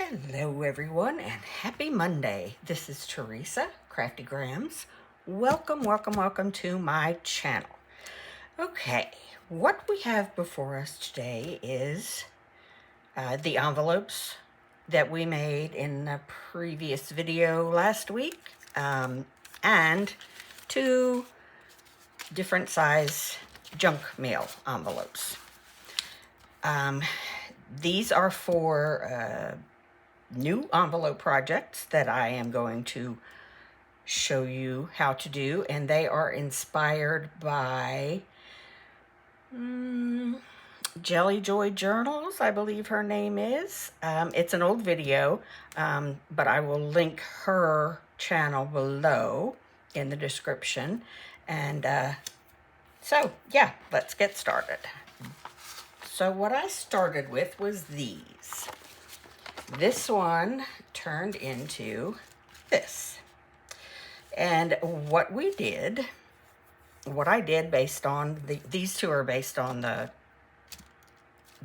Hello everyone and happy Monday. This is Teresa, Crafty Grams. Welcome to my channel. Okay, what we have before us today is the envelopes that we made in a previous video last week, and two different size junk mail envelopes. These are for new envelope projects that I am going to show you how to do, and they are inspired by Jelly Joy Journals, I believe her name is. It's an old video, but I will link her channel below in the description. And so yeah, let's get started. So what I started with was these. This one turned into this. And what I did based on, these two are based on the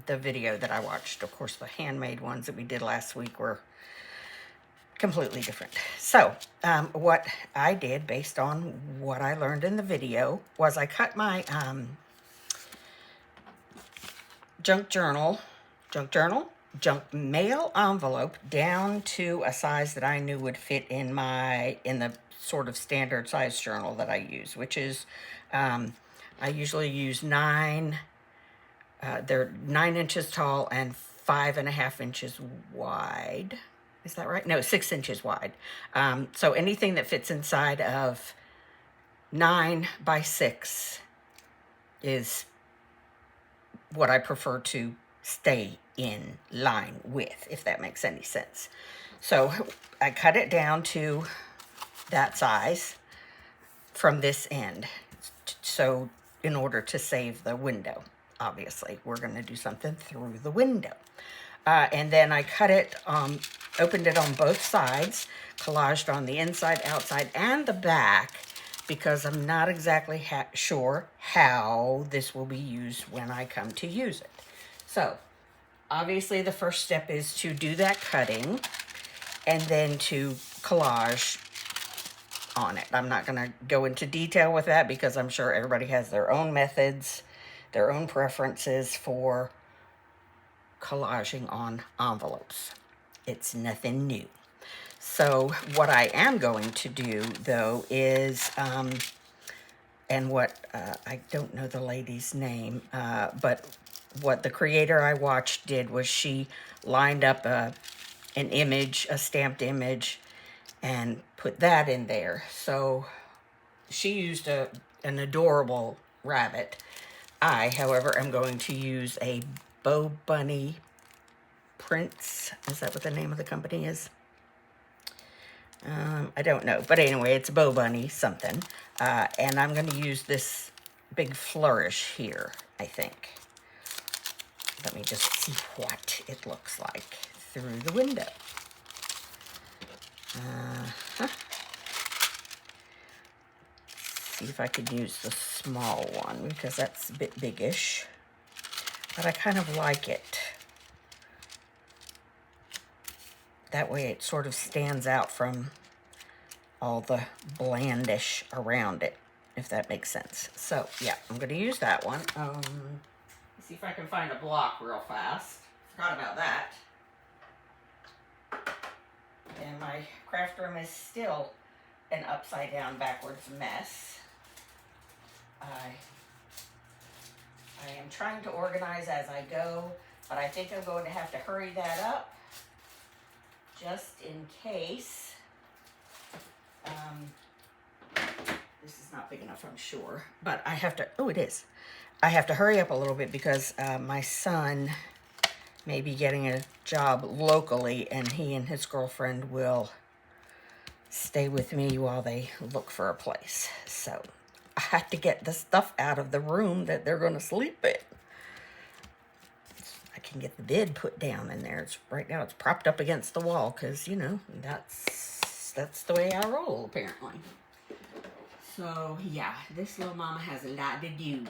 video that I watched. Of course, the handmade ones that we did last week were completely different. So what I did based on what I learned in the video was I cut my junk mail envelope down to a size that I knew would fit in the sort of standard size journal that I use, which is I usually use they're 9 inches tall and 5.5 inches wide. Is that right? No, 6 inches wide. So anything that fits inside of 9 by 6 is what I prefer to stay in line with, if that makes any sense. So I cut it down to that size from this end. So in order to save the window, obviously, we're going to do something through the window. And then I cut it, opened it on both sides, collaged on the inside, outside, and the back, because I'm not exactly sure how this will be used when I come to use it. So, obviously the first step is to do that cutting and then to collage on it. I'm not going to go into detail with that because I'm sure everybody has their own methods, their own preferences for collaging on envelopes. It's nothing new. So what I am going to do, though, is, and what, I don't know the lady's name, but what the creator I watched did was she lined up an image, a stamped image, and put that in there. So she used an adorable rabbit. I, however, am going to use a Bo Bunny Prints. Is that what the name of the company is? I don't know, but anyway, it's Bo Bunny something, and I'm going to use this big flourish here, I think. Let me just see what it looks like through the window. See if I could use the small one, because that's a bit biggish, but I kind of like it. That way it sort of stands out from all the blandish around it, if that makes sense. So, yeah, I'm going to use that one. Let's see if I can find a block real fast. Forgot about that. And my craft room is still an upside down backwards mess. I am trying to organize as I go, but I think I'm going to have to hurry that up just in case. This is not big enough, I'm sure, but I have to, oh, it is. I have to hurry up a little bit because my son may be getting a job locally, and he and his girlfriend will stay with me while they look for a place. So I have to get the stuff out of the room that they're going to sleep in. I can get the bed put down in there. Right now it's propped up against the wall because, you know, that's the way I roll, apparently. So, yeah, this little mama has a lot to do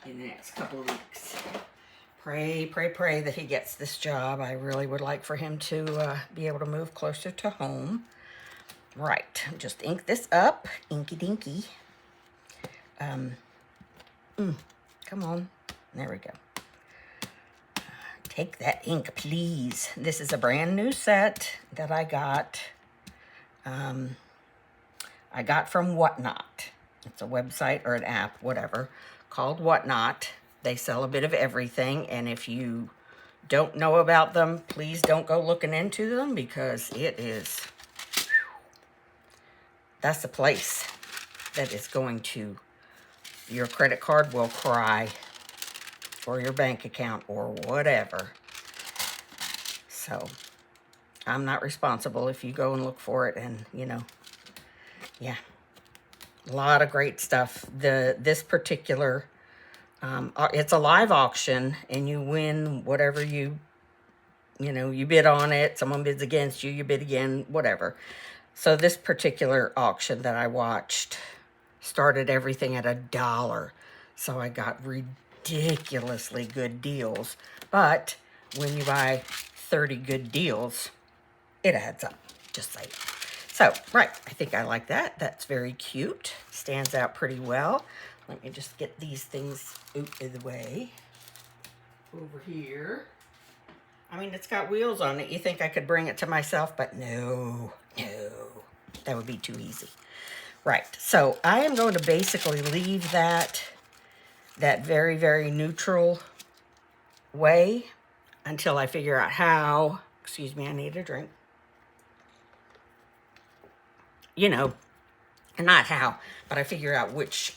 in the next couple of weeks. pray, pray, pray that he gets this job. I really would like for him to be able to move closer to home. Right, just ink this up, inky dinky. Come on, there we go. Take that ink, please. This is a brand new set that I got. I got from Whatnot. It's a website or an app, whatever, called Whatnot. They sell a bit of everything, and if you don't know about them, please don't go looking into them, because it is, that's a place that is going to, your credit card will cry, or your bank account, or whatever. So I'm not responsible if you go and look for it, and you know, yeah, a lot of great stuff. This particular, it's a live auction, and you win whatever you bid on it. Someone bids against you, you bid again, whatever. So this particular auction that I watched started everything at $1. So I got ridiculously good deals. But when you buy 30 good deals, it adds up, just saying. So, right, I think I like that. That's very cute. Stands out pretty well. Let me just get these things out of the way. Over here. I mean, it's got wheels on it. You think I could bring it to myself, but no. That would be too easy. Right, so I am going to basically leave that very, very neutral way until I figure out how, excuse me, I need a drink. You know, not how, but I figure out which,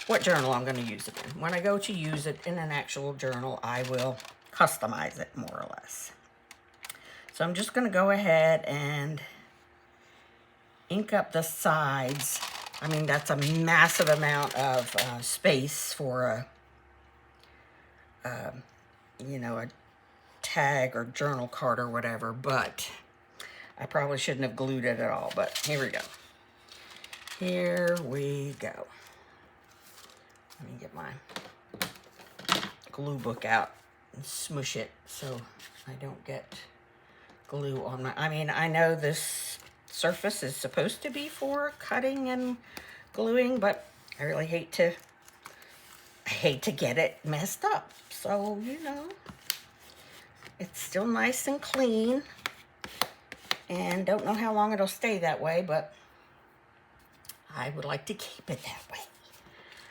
what journal I'm going to use it in. When I go to use it in an actual journal, I will customize it more or less. So I'm just going to go ahead and ink up the sides. I mean, that's a massive amount of space for a tag or journal card or whatever, but I probably shouldn't have glued it at all, but here we go. Here we go. Let me get my glue book out and smush it so I don't get glue on my, I mean, I know this surface is supposed to be for cutting and gluing, but I really hate to get it messed up. So, you know, it's still nice and clean, and don't know how long it'll stay that way, but I would like to keep it that way,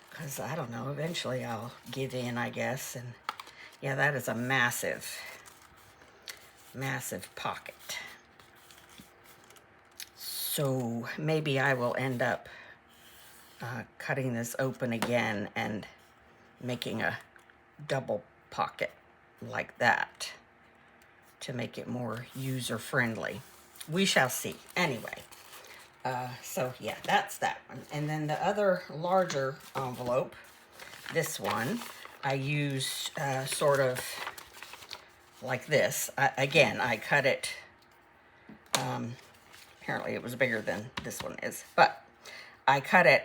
because I don't know, eventually I'll give in, I guess. And yeah, that is a massive pocket. So maybe I will end up cutting this open again and making a double pocket like that to make it more user-friendly. We shall see. Anyway, so yeah, that's that one. And then the other larger envelope, this one, I used sort of like this. Again, I cut it, apparently it was bigger than this one is, but I cut it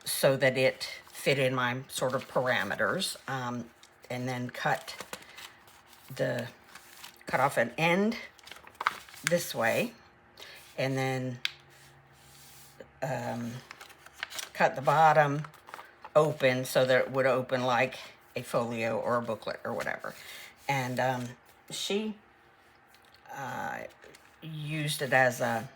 so that it fit in my sort of parameters, and then cut off an end this way, and then cut the bottom open so that it would open like a folio or a booklet or whatever. And she used it as a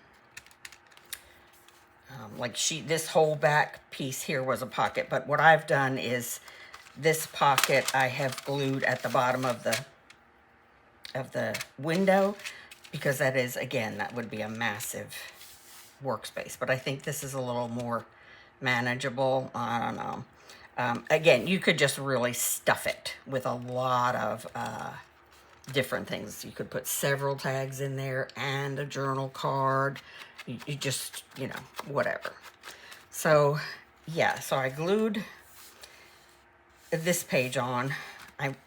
this whole back piece here was a pocket, but what I've done is this pocket I have glued at the bottom of the window, because that is, again, that would be a massive workspace. But I think this is a little more manageable. I don't know. Again, you could just really stuff it with a lot of different things. You could put several tags in there and a journal card. You just, you know, whatever. So, yeah, so I glued this page on.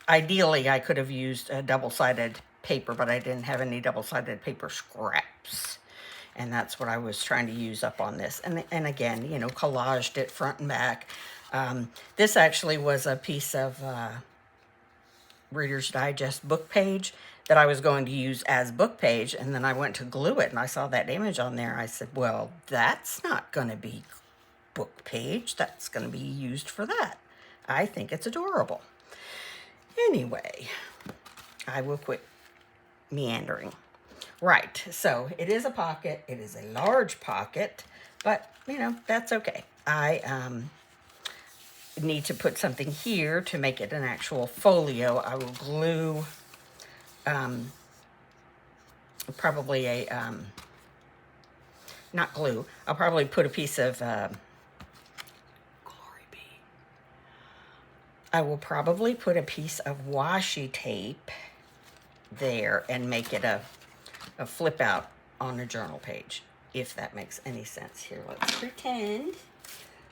Ideally, I could have used a double-sided paper, but I didn't have any double-sided paper scraps. And that's what I was trying to use up on this. And again, you know, collaged it front and back. This actually was a piece of Reader's Digest book page that I was going to use as book page, and then I went to glue it and I saw that image on there. I said, well, that's not going to be book page. That's going to be used for that. I think it's adorable. Anyway, I will quit meandering. Right, so it is a pocket. It is a large pocket, but, you know, that's okay. I need to put something here to make it an actual folio. I will glue probably a, not glue, I'll probably put a piece of, Glory be. I will probably put a piece of washi tape there and make it a flip out on a journal page, if that makes any sense. Here,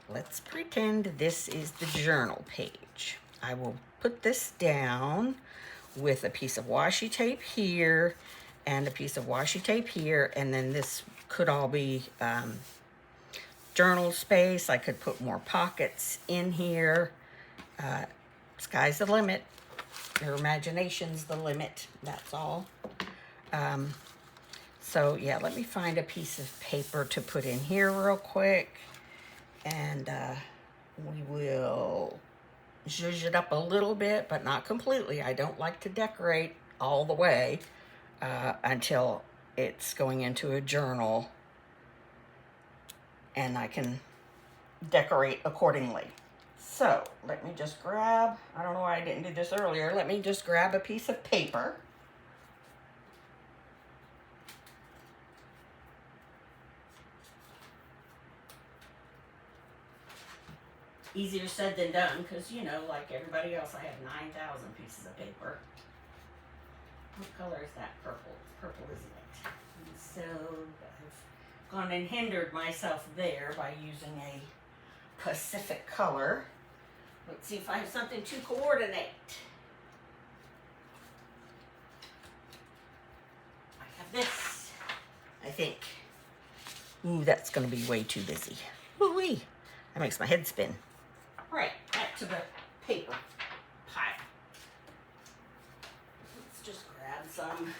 let's pretend this is the journal page. I will put this down with a piece of washi tape here and a piece of washi tape here, and then this could all be journal space. I could put more pockets in here. Sky's the limit. Your imagination's the limit. That's all. So yeah, let me find a piece of paper to put in here real quick, and we will zhuzh it up a little bit, but not completely. I don't like to decorate all the way until it's going into a journal, and I can decorate accordingly. So let me just grab, I don't know why I didn't do this earlier, let me just grab a piece of paper. Easier said than done, because, you know, like everybody else, I have 9,000 pieces of paper. What color is that? Purple. Purple, isn't it? And so I've gone and hindered myself there by using a Pacific color. Let's see if I have something to coordinate. I have this, I think. Ooh, that's going to be way too busy. Ooh-wee. That makes my head spin. Right, back to the paper pile. Let's just grab some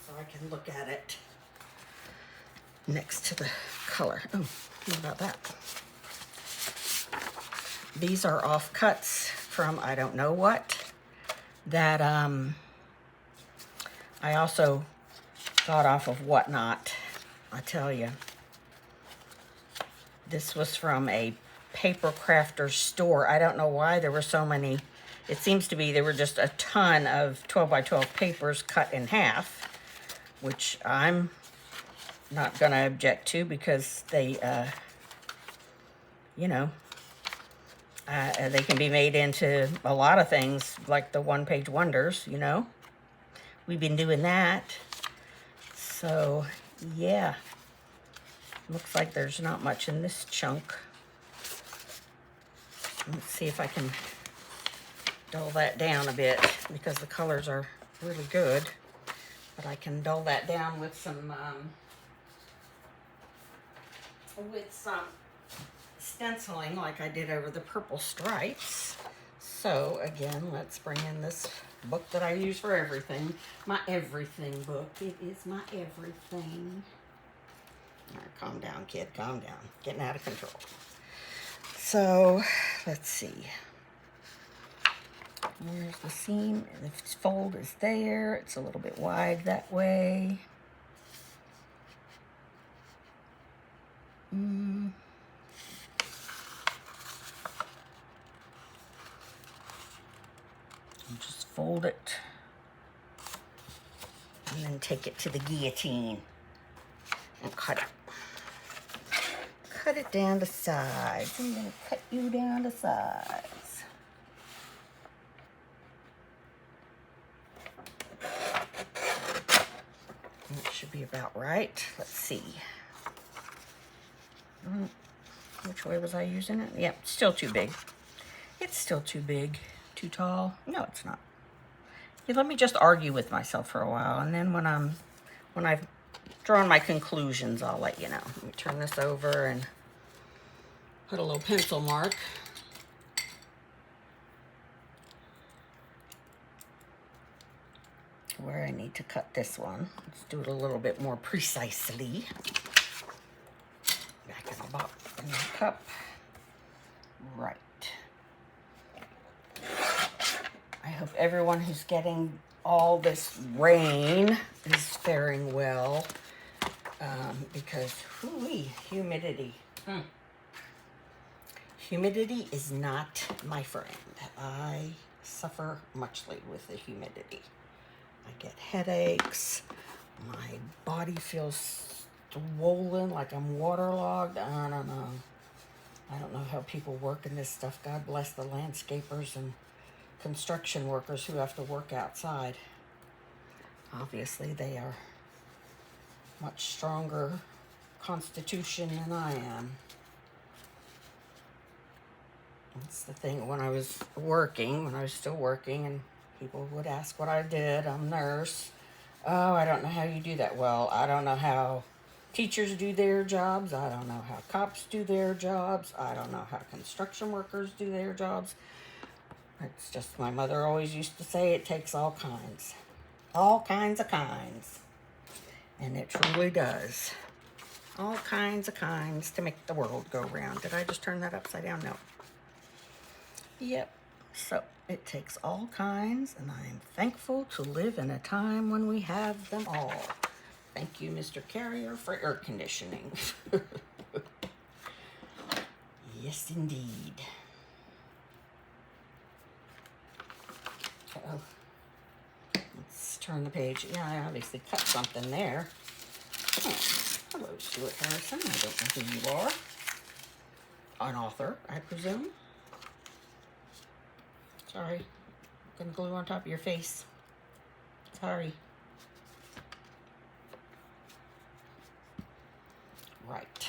so I can look at it next to the color. Oh, what about that? These are offcuts from I don't know what that I also got off of Whatnot. I tell you, this was from a paper crafter store. I don't know why there were so many. It seems to be there were just a ton of 12 by 12 papers cut in half, which I'm not going to object to, because they, you know, they can be made into a lot of things, like the one-page wonders, you know. We've been doing that. So, yeah. Looks like there's not much in this chunk. Let's see if I can dull that down a bit, because the colors are really good. But I can dull that down with some stenciling, like I did over the purple stripes. So again, let's bring in this book that I use for everything. My everything book. It is my everything. All right, calm down, kid. Calm down. Getting out of control. So, let's see. Here's the seam. The fold is there. It's a little bit wide that way. And just fold it. And then take it to the guillotine and cut it. Cut it down to size. I'm going to cut you down to size. That should be about right. Let's see. Which way was I using it? Yep, still too big. It's still too big. Too tall? No, it's not. Yeah, let me just argue with myself for a while, and then when I've drawn my conclusions, I'll let you know. Let me turn this over and put a little pencil mark where I need to cut this one. Let's do it a little bit more precisely. Back in the cup. Right. I hope everyone who's getting all this rain is faring well, because humidity. Humidity is not my friend. I suffer muchly with the humidity. I get headaches. My body feels swollen, like I'm waterlogged. I don't know. I don't know how people work in this stuff. God bless the landscapers and construction workers who have to work outside. Obviously, they are much stronger constitution than I am. That's the thing. When I was still working, and people would ask what I did. I'm a nurse. Oh, I don't know how you do that. Well, I don't know how teachers do their jobs. I don't know how cops do their jobs. I don't know how construction workers do their jobs. It's just, my mother always used to say, it takes all kinds. All kinds of kinds. And it truly does. All kinds of kinds to make the world go round. Did I just turn that upside down? No. Yep. So it takes all kinds, and I'm thankful to live in a time when we have them all. Thank you, Mr. Carrier, for air conditioning. Yes, indeed. Uh-oh. Let's turn the page. Yeah, I obviously cut something there. Oh, hello, Stuart Harrison. I don't know who you are. An author, I presume. Sorry. Gonna glue on top of your face. Sorry. Right.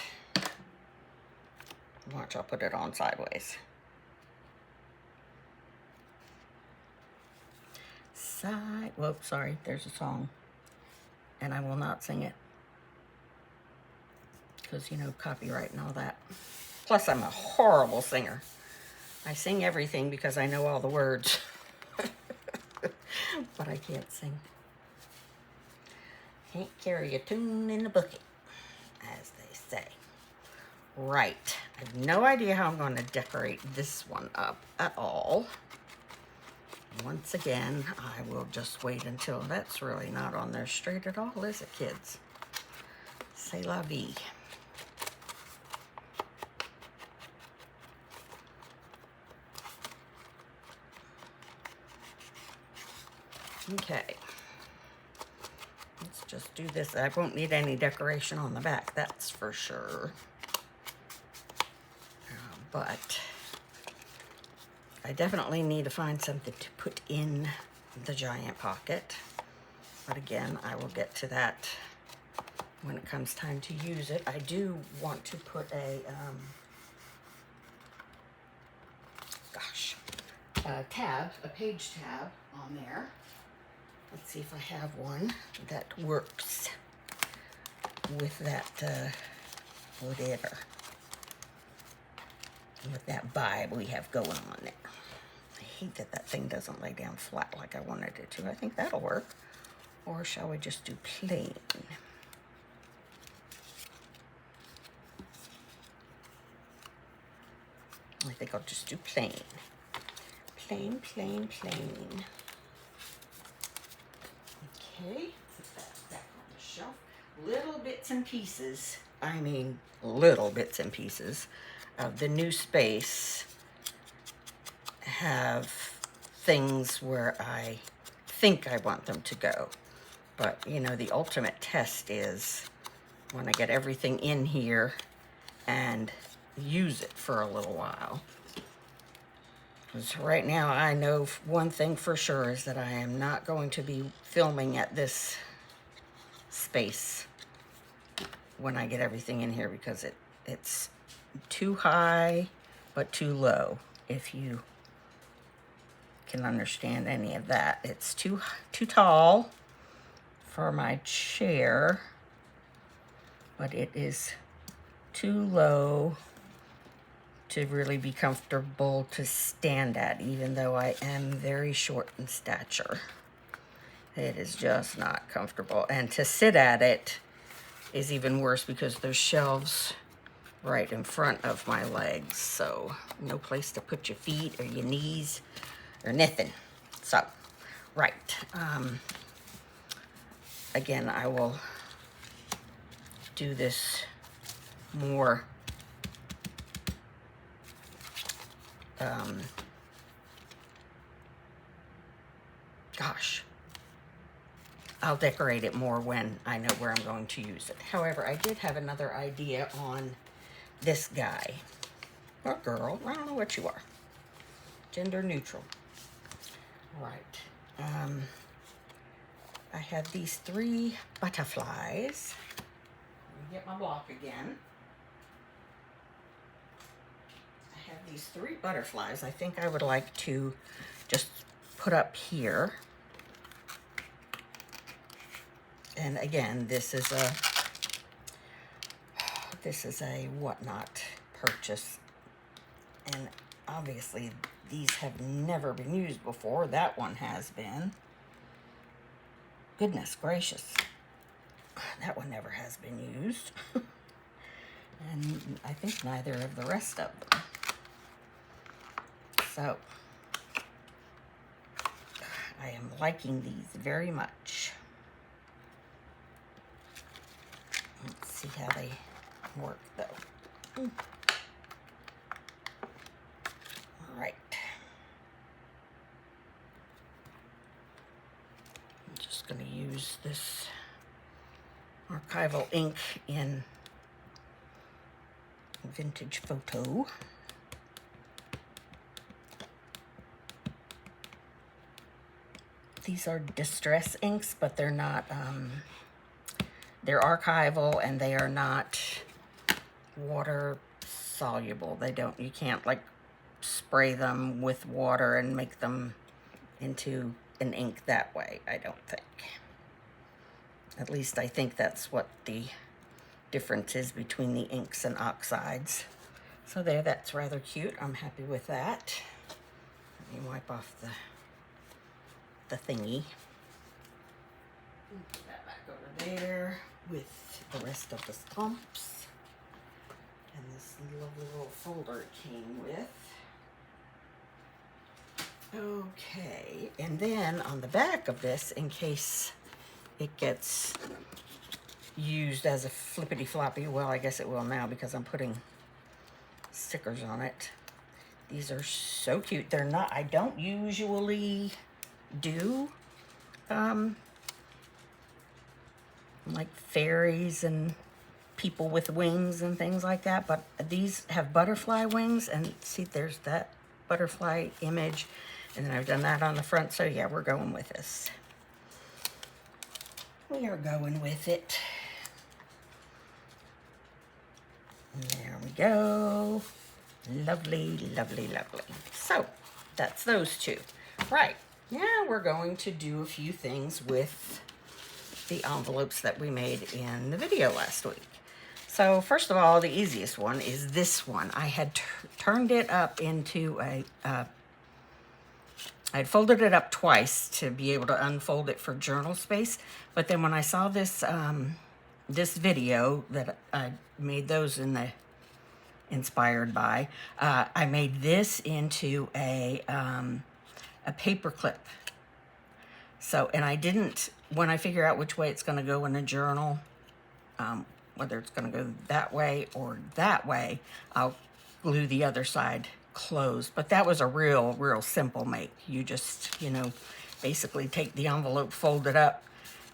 Watch, I'll put it on sideways. Whoa, sorry, there's a song. And I will not sing it. Because, you know, copyright and all that. Plus, I'm a horrible singer. I sing everything because I know all the words. But I can't sing. Can't carry a tune in a bucket, as they say. Right. I have no idea how I'm going to decorate this one up at all. Once again, I will just wait until that's really not on there straight at all, is it, kids? C'est la vie. Okay. Let's just do this. I won't need any decoration on the back, that's for sure. But I definitely need to find something to put in the giant pocket. But again, I will get to that when it comes time to use it. I do want to put a, a page tab on there. Let's see if I have one that works with that, whatever. With that vibe we have going on there. I hate that that thing doesn't lay down flat like I wanted it to. I think that'll work. Or shall we just do plain? I think I'll just do plain. Plain, plain, plain. Okay, put that back on the shelf. Little bits and pieces, I mean little bits and pieces of the new space have things where I think I want them to go. But, you know, the ultimate test is when I get everything in here and use it for a little while. Because right now I know one thing for sure is that I am not going to be filming at this space when I get everything in here, because it's too high but too low, if you can understand any of that. It's too tall for my chair, but it is too low to really be comfortable to stand at, even though I am very short in stature. It is just not comfortable. And to sit at it is even worse because there's shelves right in front of my legs. So no place to put your feet or your knees or nothing. So, right. Again, I will do this more gosh, I'll decorate it more when I know where I'm going to use it. However, I did have another idea on this guy or girl. I don't know what you are. Gender neutral. All right. I had these 3 butterflies. Let me get my block again. I have these 3 butterflies. I think I would like to just put up here. And again, this is a Whatnot purchase. And obviously these have never been used before. That one has been. Goodness gracious. That one never has been used. And I think neither of the rest of them. So, I am liking these very much. Let's see how they work though. All right. I'm just going to use this archival ink in Vintage Photo. These are distress inks, but they're not, they're archival and they are not water soluble. You can't like spray them with water and make them into an ink that way, I don't think. At least I think that's what the difference is between the inks and oxides. So there, that's rather cute. I'm happy with that. Let me wipe off the thingy. Put that back over there with the rest of the stumps. And this lovely little folder it came with. Okay, and then on the back of this, in case it gets used as a flippity floppy, well, I guess it will now because I'm putting stickers on it. These are so cute. They're not, I don't usually do like fairies and people with wings and things like that, but these have butterfly wings, and see, there's that butterfly image, and then I've done that on the front. So yeah, we're going with this. We are going with it. And there we go. Lovely, lovely, lovely. So that's those 2. Right. Now we're going to do a few things with the envelopes that we made in the video last week. So first of all, the easiest one is this one. I had turned it up into I'd folded it up twice to be able to unfold it for journal space. But then when I saw this this video that I made those in the inspired by, I made this into a paper clip. So, and I didn't, when I figure out which way it's going to go in a journal, whether it's going to go that way or that way, I'll glue the other side closed. But that was a real simple make. You just, basically take the envelope, fold it up,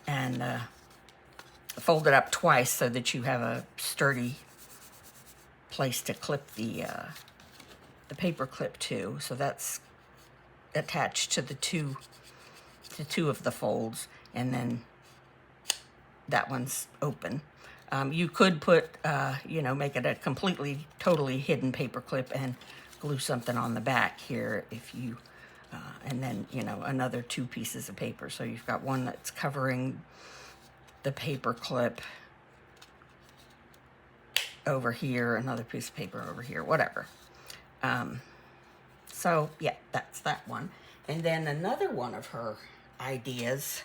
and fold it up twice so that you have a sturdy place to clip the paper clip to. So that's attached to the two of the folds, and then that one's open. You could put, make it a completely, totally hidden paper clip and glue something on the back here if you, and then, another 2 pieces of paper. So you've got one that's covering the paper clip over here, another piece of paper over here, whatever. So yeah, that's that one. And then another one of her ideas,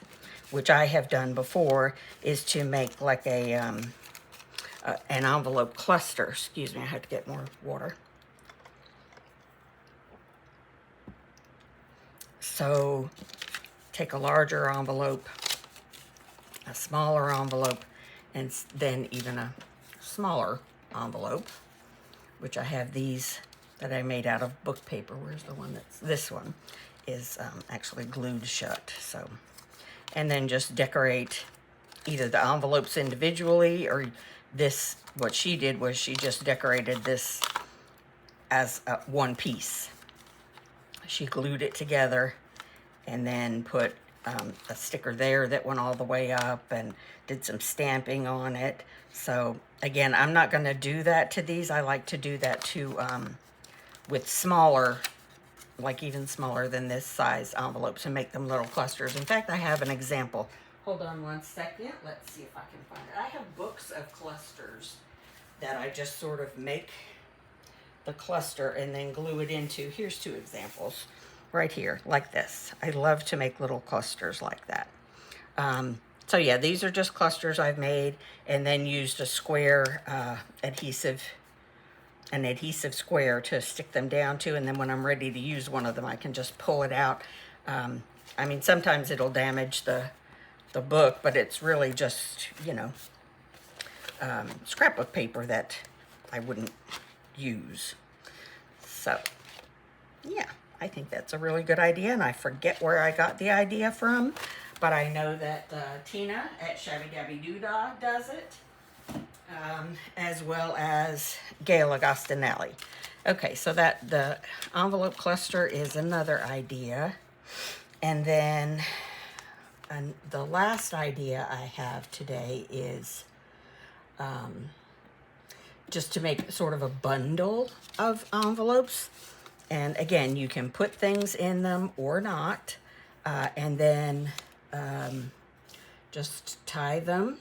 which I have done before, is to make like an envelope cluster. Excuse me, I have to get more water. So take a larger envelope, a smaller envelope, and then even a smaller envelope, which I have these that I made out of book paper. Where's the one that's, this one is actually glued shut. So, and then just decorate either the envelopes individually, or this, what she did was she just decorated this as one piece. She glued it together and then put a sticker there that went all the way up and did some stamping on it. So again, I'm not going to do that to these. I like to do that to with smaller, like even smaller than this size envelopes, and make them little clusters. In fact, I have an example. Hold on one second. Let's see if I can find it. I have books of clusters that I just sort of make the cluster and then glue it into. Here's two examples right here, like this. I love to make little clusters like that. So yeah, these are just clusters I've made, and then used a square an adhesive square to stick them down to, and then when I'm ready to use one of them, I can just pull it out. I mean, sometimes it'll damage the book, but it's really just, you know, scrapbook paper that I wouldn't use. So yeah, I think that's a really good idea, and I forget where I got the idea from, but I know that Tina at Shabby Dabby Doodah does it, as well as Gail Agostinelli. Okay, so that the envelope cluster is another idea. And then the last idea I have today is just to make sort of a bundle of envelopes. And again, you can put things in them or not, and then just tie them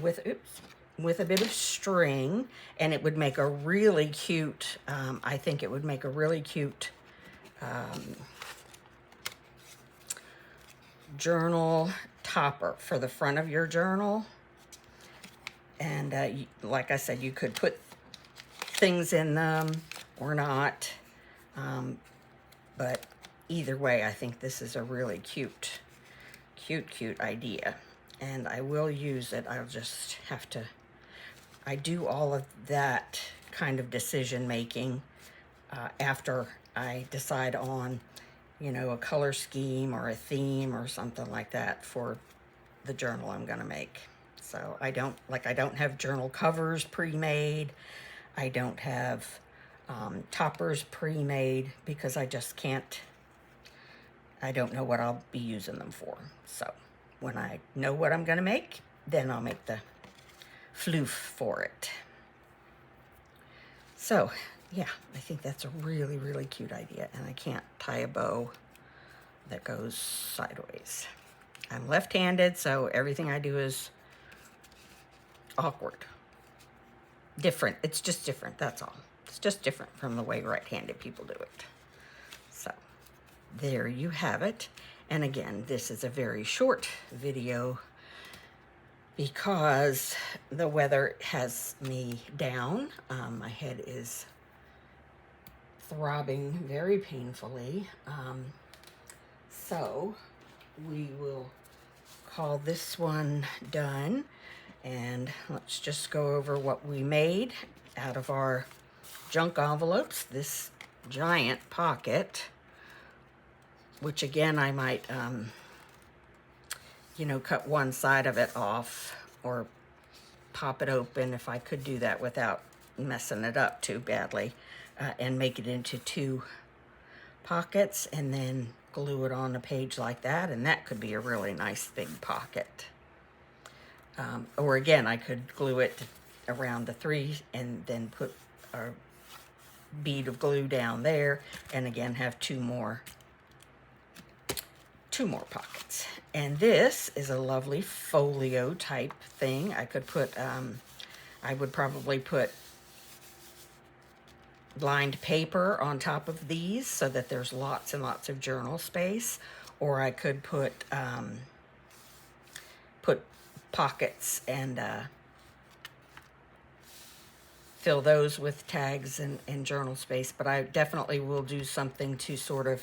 with, with a bit of string, and it would make a really cute, I think it would make a really cute journal topper for the front of your journal. And like I said, you could put things in them or not, but either way, I think this is a really cute idea, and I will use it. I'll just have to, I do all of that kind of decision making after I decide on, you know, a color scheme or a theme or something like that for the journal I'm gonna make. So I don't have journal covers pre-made. I don't have toppers pre-made because I just can't, I don't know what I'll be using them for. So when I know what I'm gonna make, then I'll make the floof for it. So yeah, I think that's a really cute idea, and I can't tie a bow that goes sideways. I'm left-handed, so everything I do is awkward. Different. It's just different, that's all. It's just different from the way right-handed people do it. So there you have it. And again, this is a very short video because the weather has me down. My head is throbbing very painfully. So we will call this one done, and let's just go over what we made out of our junk envelopes. This giant pocket, which again I might you know, cut one side of it off or pop it open if I could do that without messing it up too badly, and make it into two pockets and then glue it on a page like that, and that could be a really nice big pocket. Or again, I could glue it around the three and then put a bead of glue down there, and again have two more pockets. And this is a lovely folio type thing. I could put I would probably put lined paper on top of these so that there's lots and lots of journal space, or I could put pockets and fill those with tags and journal space. But I definitely will do something to sort of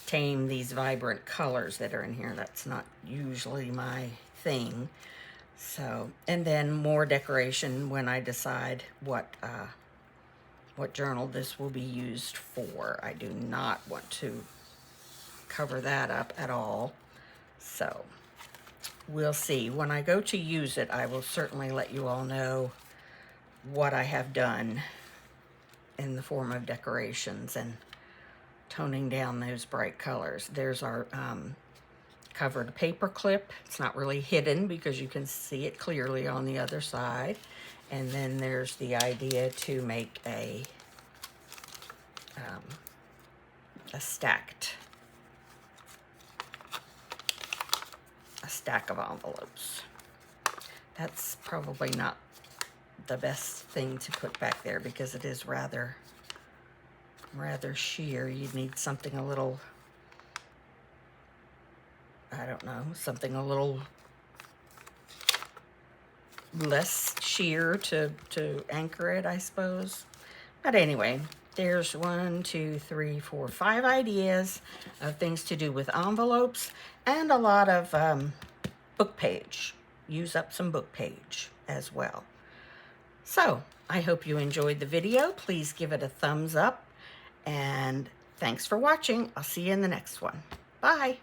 tame these vibrant colors that are in here. That's not usually my thing. So, and then more decoration when I decide what journal this will be used for. I do not want to cover that up at all. So we'll see. When I go to use it, I will certainly let you all know what I have done in the form of decorations and toning down those bright colors. There's our covered paper clip. It's not really hidden because you can see it clearly on the other side. And then there's the idea to make a stack of envelopes. That's probably not the best thing to put back there because it is rather sheer. You'd need something a little, I don't know, something a little less sheer to anchor it, I suppose. But anyway, there's 1, 2, 3, 4, 5 ideas of things to do with envelopes and a lot of book page. Use up some book page as well. So I hope you enjoyed the video. Please give it a thumbs up and thanks for watching. I'll see you in the next one. Bye.